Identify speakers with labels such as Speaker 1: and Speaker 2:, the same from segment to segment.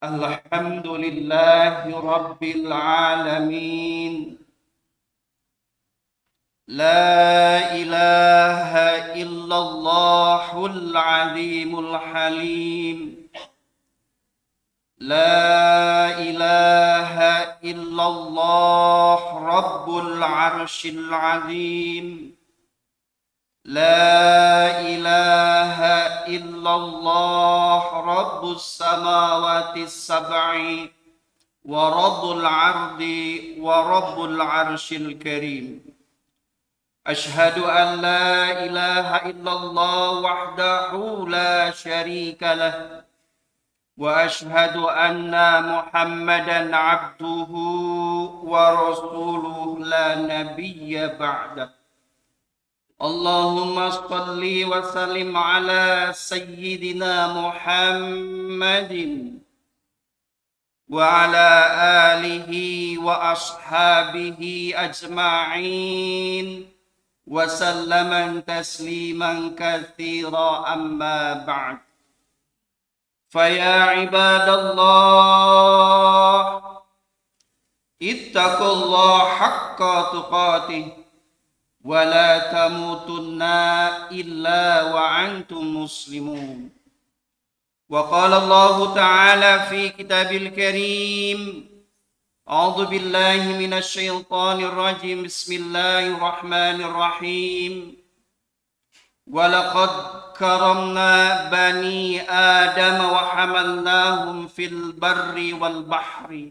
Speaker 1: Alhamdulillahi Rabbil Alamin. La ilaha illallahul azimul halim. La ilaha illallah Rabbul arshil azim. La ilaha illallah Rabbus samawati sab'i wa Rabbul ardi wa Rabbul arshil karim. Ashhadu an la ilaha illallah wahdahu la syarika lah wa ashhadu anna Muhammadan abduhu wa rasuluhu la nabiyya ba'dah. Allahumma salli wa sallim ala sayyidina Muhammadin wa ala alihi wa ashabihi ajma'in wa sallaman tasliman katsira amma ba'd. Faya ibadallah ittaqullaha haqqa tuqatih wa la tamutunna illa wa antum muslimun. Wa qala Allah ta'ala fi kitabil karim, a'udzu billahi minasy syaithanir rajim, bismillahir rahim. Wa laqad karamna bani Adam wa hamalnahum fil barri wal bahri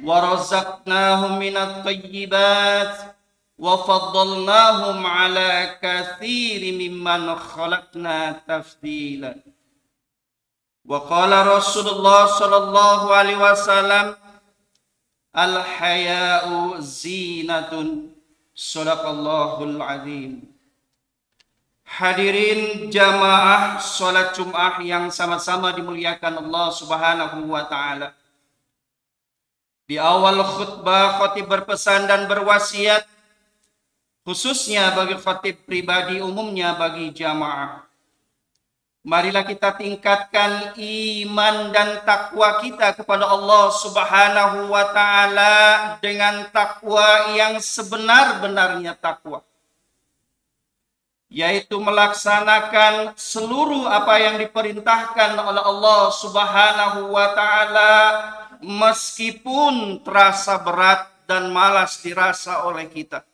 Speaker 1: wa razaqnahum minat thayyibat wa faddalnahum ala katsirin mimman khalaqna tafdila. Wa qala Rasulullah sallallahu alaihi wasallam, al haya'u zinatun. Shadaqallahul azim. Hadirin jamaah salat Jumat yang sama-sama dimuliakan Allah Subhanahu wa taala. Di awal khutbah khatib berpesan dan berwasiat, khususnya bagi khatib pribadi, umumnya bagi jamaah. Marilah kita tingkatkan iman dan takwa kita kepada Allah Subhanahu wa taala dengan takwa yang sebenar-benarnya takwa, yaitu melaksanakan seluruh apa yang diperintahkan oleh Allah Subhanahu wa taala meskipun terasa berat dan malas dirasa oleh kita.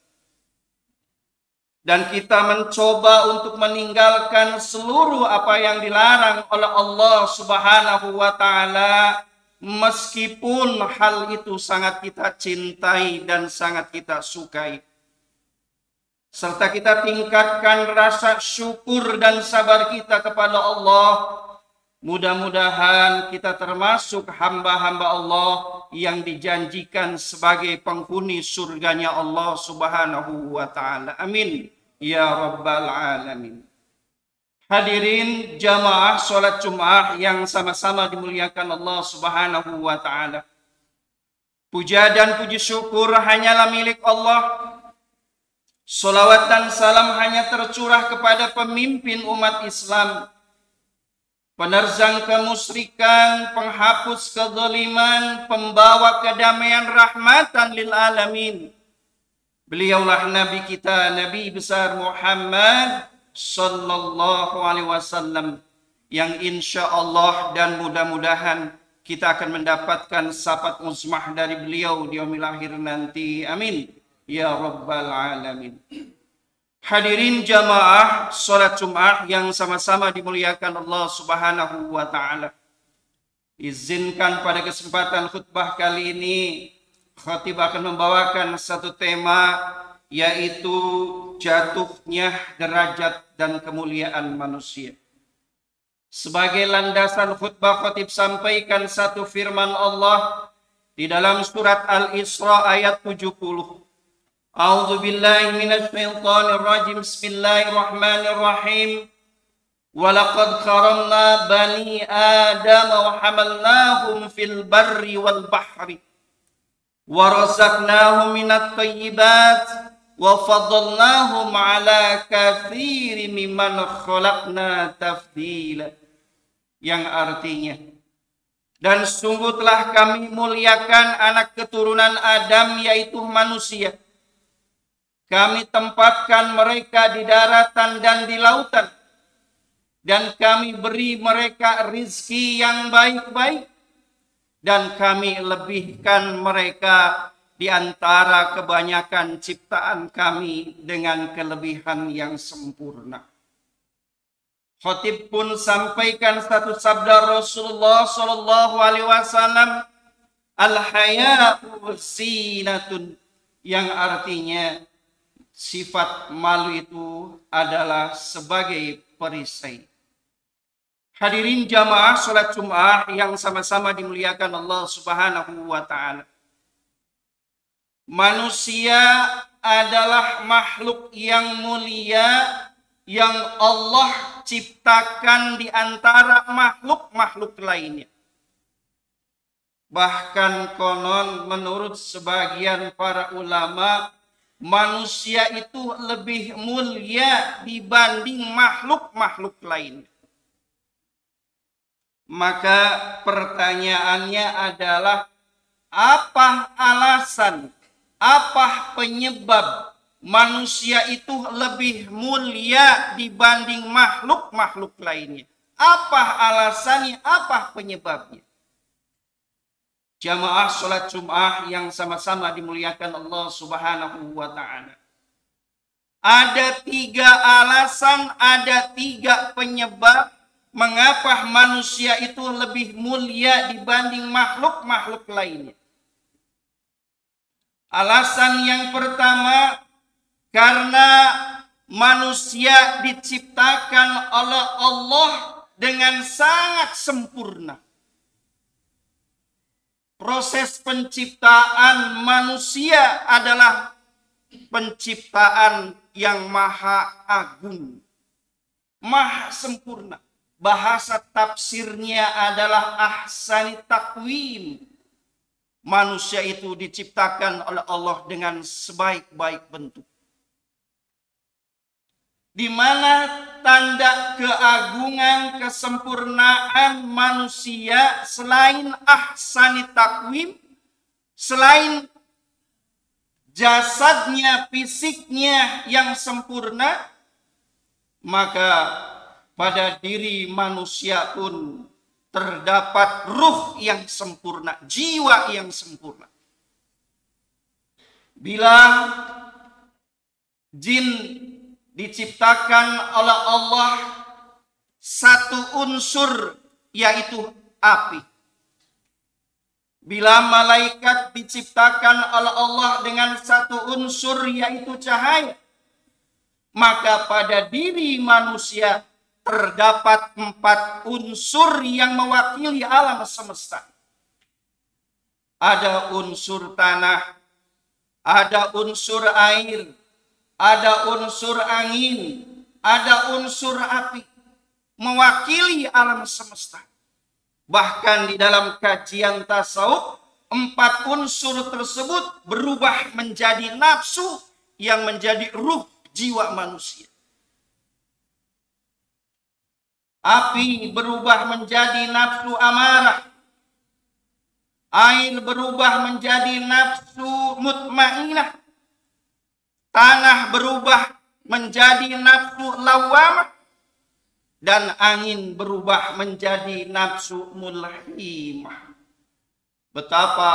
Speaker 1: Dan kita mencoba untuk meninggalkan seluruh apa yang dilarang oleh Allah Subhanahu wa taala meskipun hal itu sangat kita cintai dan sangat kita sukai. Serta kita tingkatkan rasa syukur dan sabar kita kepada Allah. Mudah-mudahan kita termasuk hamba-hamba Allah yang dijanjikan sebagai penghuni surganya Allah Subhanahu wa taala. Amin ya rabbal alamin. Hadirin jamaah salat Jumat yang sama-sama dimuliakan Allah Subhanahu wa taala. Puja dan puji syukur hanyalah milik Allah. Salawat dan salam hanya tercurah kepada pemimpin umat Islam, penerzang kemusyrikan, penghapus kezaliman, pembawa kedamaian, rahmatan lil alamin. Beliaulah Nabi kita, Nabi besar Muhammad sallallahu alaihi wasallam, yang insya Allah dan mudah-mudahan kita akan mendapatkan syafaat uzmah dari beliau di yaumil akhir nanti. Amin ya rabbal alamin. Hadirin jamaah salat Jumat yang sama-sama dimuliakan Allah Subhanahu wa taala. Izinkan pada kesempatan khutbah kali ini khatib akan membawakan satu tema, yaitu jatuhnya derajat dan kemuliaan manusia. Sebagai landasan khutbah, khatib sampaikan satu firman Allah di dalam surat Al-Isra ayat 70. A'udzu billahi minasy syaithanir rajim. Bismillahirrahmanirrahim. Wa laqad karamna bani Adam wa hamalnahum fil barri wal bahri wa razaqnahum minat thayyibat wa faddalnahum ala katsirin mimman khalaqna tafdila. Yang artinya, Dan sungguh telah kami muliakan anak keturunan Adam, yaitu manusia. Kami tempatkan mereka di daratan dan di lautan. Dan kami beri mereka rizki yang baik-baik. Dan kami lebihkan mereka di antara kebanyakan ciptaan kami dengan kelebihan yang sempurna. Khatib pun sampaikan satu sabda Rasulullah Sallallahu Alaihi Wasallam, al-haya'u zinatun, yang artinya sifat malu itu adalah sebagai perisai. Hadirin jamaah salat Jumat yang sama-sama dimuliakan Allah Subhanahu wa taala. Manusia adalah makhluk yang mulia yang Allah ciptakan di antara makhluk-makhluk lainnya. Bahkan konon menurut sebagian para ulama, manusia itu lebih mulia dibanding makhluk-makhluk lainnya. Maka pertanyaannya adalah, apa alasan, apa penyebab manusia itu lebih mulia dibanding makhluk-makhluk lainnya? Apa alasannya, apa penyebabnya? Jamaah sholat Jum'ah yang sama-sama dimuliakan Allah Subhanahu wa ta'ala. Ada 3 alasan, ada 3 penyebab mengapa manusia itu lebih mulia dibanding makhluk-makhluk lainnya. Alasan yang pertama, karena manusia diciptakan oleh Allah dengan sangat sempurna. Proses penciptaan manusia adalah penciptaan yang maha agung, maha sempurna. Bahasa tafsirnya adalah ahsani takwim. Manusia itu diciptakan oleh Allah dengan sebaik-baik bentuk. Di mana tanda keagungan, kesempurnaan manusia selain ahsani takwim, selain jasadnya, fisiknya yang sempurna, maka pada diri manusia pun terdapat ruh yang sempurna, jiwa yang sempurna. Bila jin diciptakan oleh Allah satu unsur, yaitu api. Bila malaikat diciptakan oleh Allah dengan satu unsur, yaitu cahaya, maka pada diri manusia terdapat 4 unsur yang mewakili alam semesta. Ada unsur tanah, ada unsur air, ada unsur angin, ada unsur api, mewakili alam semesta. Bahkan di dalam kajian tasawuf, 4 unsur tersebut berubah menjadi nafsu yang menjadi ruh jiwa manusia. Api berubah menjadi nafsu amarah. Air berubah menjadi nafsu mutmainah. Tanah berubah menjadi nafsu lawamah. Dan angin berubah menjadi nafsu mulhimah. Betapa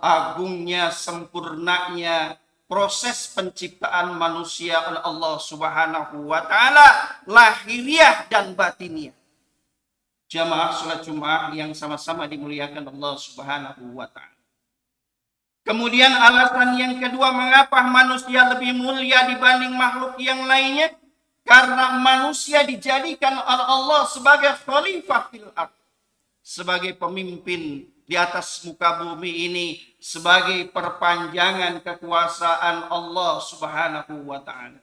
Speaker 1: agungnya, sempurnanya proses penciptaan manusia oleh Allah Subhanahu wa ta'ala, lahiriah dan batiniah. Jamaah salat Jumat yang sama-sama dimuliakan Allah Subhanahu wa ta'ala. Kemudian alasan yang kedua, mengapa manusia lebih mulia dibanding makhluk yang lainnya? Karena manusia dijadikan oleh Allah sebagai khalifah fil ardh, sebagai pemimpin di atas muka bumi ini, sebagai perpanjangan kekuasaan Allah Subhanahu wa ta'ala.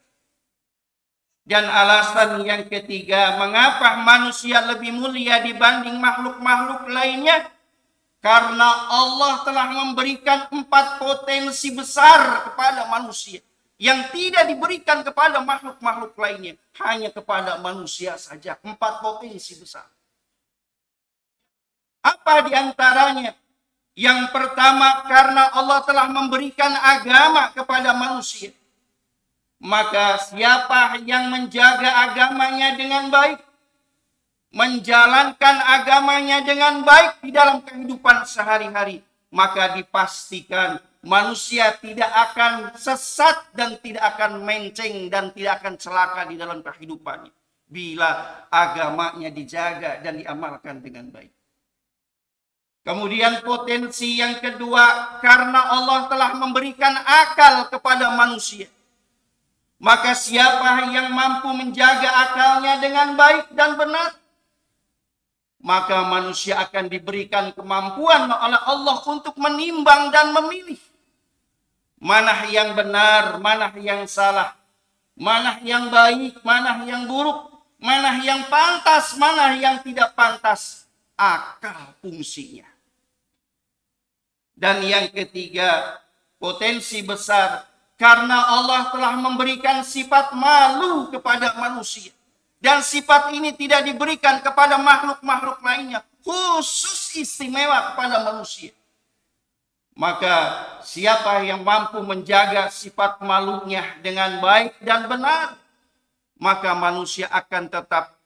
Speaker 1: Dan alasan yang ketiga, mengapa manusia lebih mulia dibanding makhluk-makhluk lainnya? Karena Allah telah memberikan 4 potensi besar kepada manusia yang tidak diberikan kepada makhluk-makhluk lainnya, hanya kepada manusia saja. 4 potensi besar. Apa di antaranya? Yang pertama, karena Allah telah memberikan agama kepada manusia. Maka siapa yang menjaga agamanya dengan baik, menjalankan agamanya dengan baik di dalam kehidupan sehari-hari, maka dipastikan manusia tidak akan sesat dan tidak akan menceng dan tidak akan celaka di dalam kehidupannya bila agamanya dijaga dan diamalkan dengan baik. Kemudian potensi yang kedua, karena Allah telah memberikan akal kepada manusia. Maka siapa yang mampu menjaga akalnya dengan baik dan benar, maka manusia akan diberikan kemampuan oleh Allah untuk menimbang dan memilih. Mana yang benar, mana yang salah, mana yang baik, mana yang buruk, mana yang pantas, mana yang tidak pantas. Akal fungsinya. Dan yang ketiga, potensi besar karena Allah telah memberikan sifat malu kepada manusia. Dan sifat ini tidak diberikan kepada makhluk-makhluk lainnya. Khusus istimewa kepada manusia. Maka siapa yang mampu menjaga sifat malunya dengan baik dan benar, maka manusia akan tetap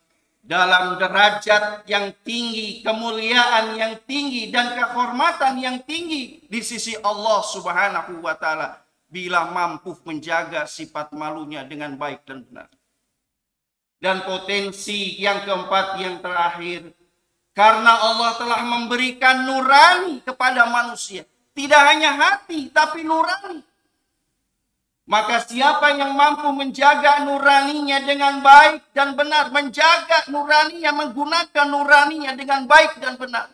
Speaker 1: dalam derajat yang tinggi, kemuliaan yang tinggi, dan kehormatan yang tinggi di sisi Allah Subhanahu wa Ta'ala bila mampu menjaga sifat malunya dengan baik dan benar. Dan potensi yang keempat, yang terakhir, karena Allah telah memberikan nurani kepada manusia, tidak hanya hati tapi nurani. Maka siapa yang mampu menjaga nuraninya dengan baik dan benar, menjaga nuraninya, menggunakan nuraninya dengan baik dan benar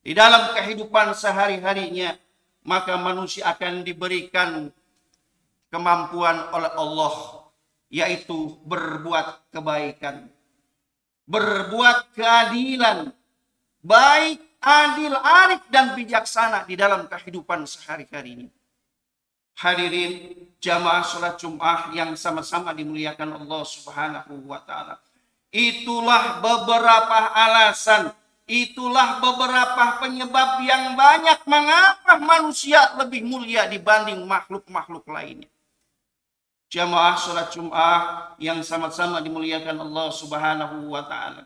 Speaker 1: di dalam kehidupan sehari-harinya, maka manusia akan diberikan kemampuan oleh Allah, yaitu berbuat kebaikan, berbuat keadilan, baik, adil, arif, dan bijaksana di dalam kehidupan sehari-hari ini. Hadirin jamaah sholat Jum'ah yang sama-sama dimuliakan Allah Subhanahu wa Ta'ala. Itulah beberapa alasan, itulah beberapa penyebab yang banyak mengapa manusia lebih mulia dibanding makhluk-makhluk lainnya. Jamaah sholat Jum'ah yang sama-sama dimuliakan Allah Subhanahu wa Ta'ala.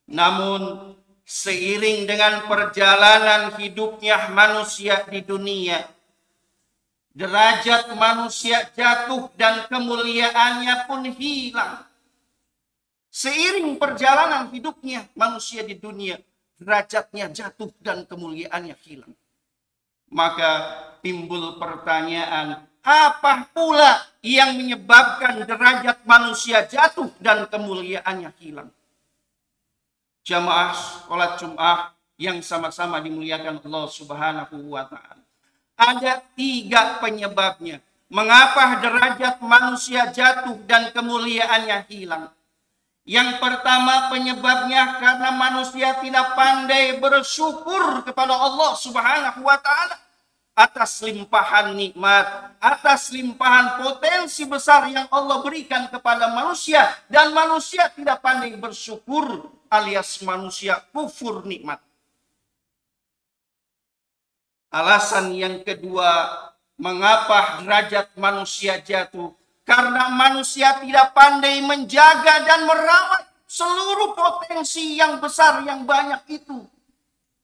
Speaker 1: Namun seiring dengan perjalanan hidupnya manusia di dunia, derajat manusia jatuh dan kemuliaannya pun hilang. Seiring perjalanan hidupnya manusia di dunia, derajatnya jatuh dan kemuliaannya hilang. Maka timbul pertanyaan, apa pula yang menyebabkan derajat manusia jatuh dan kemuliaannya hilang? Jamaah sholat Jum'ah yang sama-sama dimuliakan Allah Subhanahu wa Ta'ala. Ada 3 penyebabnya. Mengapa derajat manusia jatuh dan kemuliaannya hilang? Yang pertama penyebabnya karena manusia tidak pandai bersyukur kepada Allah Subhanahu wa Ta'ala atas limpahan nikmat, atas limpahan potensi besar yang Allah berikan kepada manusia, dan manusia tidak pandai bersyukur alias manusia kufur nikmat. Alasan yang kedua, mengapa derajat manusia jatuh? Karena manusia tidak pandai menjaga dan merawat seluruh potensi yang besar yang banyak itu.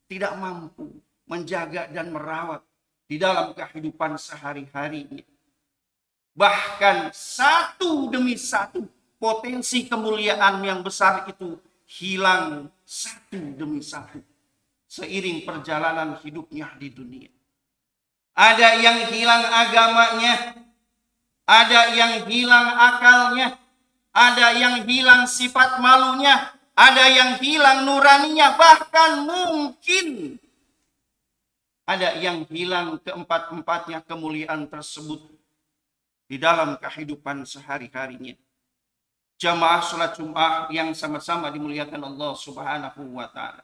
Speaker 1: Tidak mampu menjaga dan merawat di dalam kehidupan sehari-harinya. Bahkan satu demi satu potensi kemuliaan yang besar itu hilang satu demi satu seiring perjalanan hidupnya di dunia. Ada yang hilang agamanya, ada yang hilang akalnya, ada yang hilang sifat malunya, ada yang hilang nuraninya, bahkan mungkin ada yang hilang keempat-empatnya kemuliaan tersebut di dalam kehidupan sehari-harinya. Jamaah sholat Jum'ah yang sama-sama dimuliakan Allah Subhanahu wa Ta'ala.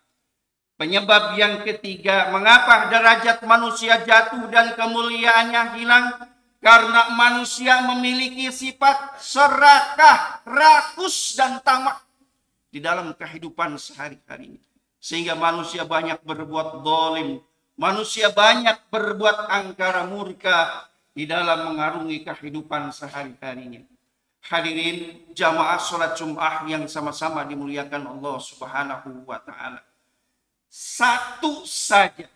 Speaker 1: Penyebab yang ketiga, mengapa derajat manusia jatuh dan kemuliaannya hilang? Karena manusia memiliki sifat serakah, rakus, dan tamak di dalam kehidupan sehari-hari. Sehingga manusia banyak berbuat zalim, manusia banyak berbuat angkara murka di dalam mengarungi kehidupan sehari-harinya. Hadirin jamaah sholat Jum'ah yang sama-sama dimuliakan Allah Subhanahu wa Ta'ala. Satu saja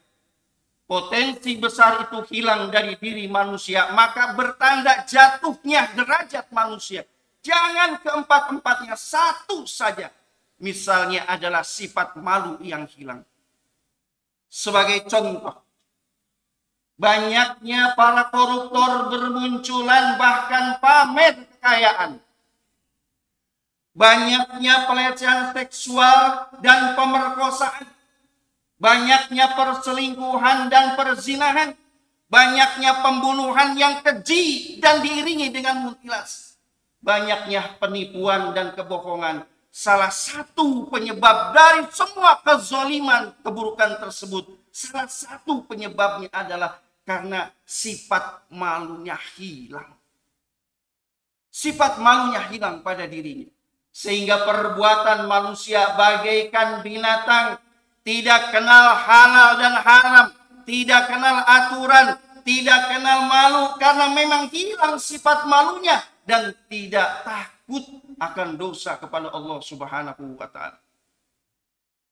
Speaker 1: potensi besar itu hilang dari diri manusia, maka bertanda jatuhnya derajat manusia. Jangan keempat-empatnya, satu saja. Misalnya adalah sifat malu yang hilang. Sebagai contoh, banyaknya para koruptor bermunculan bahkan pamer kekayaan. Banyaknya pelecehan seksual dan pemerkosaan. Banyaknya perselingkuhan dan perzinahan. Banyaknya pembunuhan yang keji dan diiringi dengan mutilasi. Banyaknya penipuan dan kebohongan. Salah satu penyebab dari semua kezaliman, keburukan tersebut, salah satu penyebabnya adalah karena sifat malunya hilang. Sifat malunya hilang pada dirinya. Sehingga perbuatan manusia bagaikan binatang, tidak kenal halal dan haram, tidak kenal aturan, tidak kenal malu karena memang hilang sifat malunya dan tidak takut akan dosa kepada Allah Subhanahu wa Ta'ala.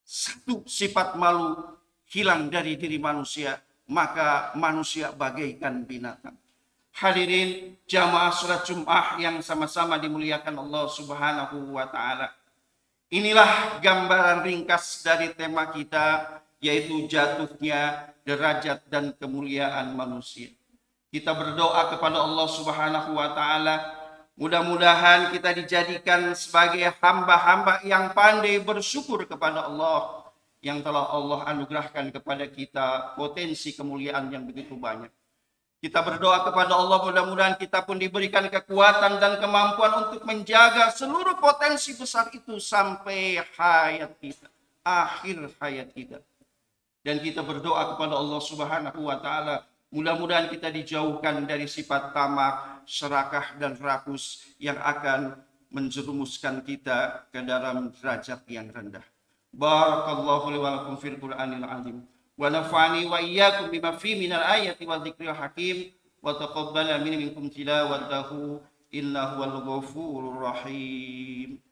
Speaker 1: Satu sifat malu hilang dari diri manusia, maka manusia bagaikan binatang. Hadirin jamaah salat Jum'ah yang sama-sama dimuliakan Allah Subhanahu wa Ta'ala. Inilah gambaran ringkas dari tema kita, yaitu jatuhnya derajat dan kemuliaan manusia. Kita berdoa kepada Allah Subhanahu wa Ta'ala, mudah-mudahan kita dijadikan sebagai hamba-hamba yang pandai bersyukur kepada Allah yang telah Allah anugerahkan kepada kita potensi kemuliaan yang begitu banyak. Kita berdoa kepada Allah, mudah-mudahan kita pun diberikan kekuatan dan kemampuan untuk menjaga seluruh potensi besar itu sampai hayat kita, akhir hayat kita. Dan kita berdoa kepada Allah Subhanahu wa Ta'ala, mudah-mudahan kita dijauhkan dari sifat tamak, serakah dan rakus yang akan menjerumuskan kita ke dalam derajat yang rendah. Barakallahu li wa lakum fil Qur'anil azim. Wa nafa'ani wa iyyakum bima fi minal ayati wa dzikril hakim wa taqabbala minkum tilawatahu innahu wal ghafurur rahim.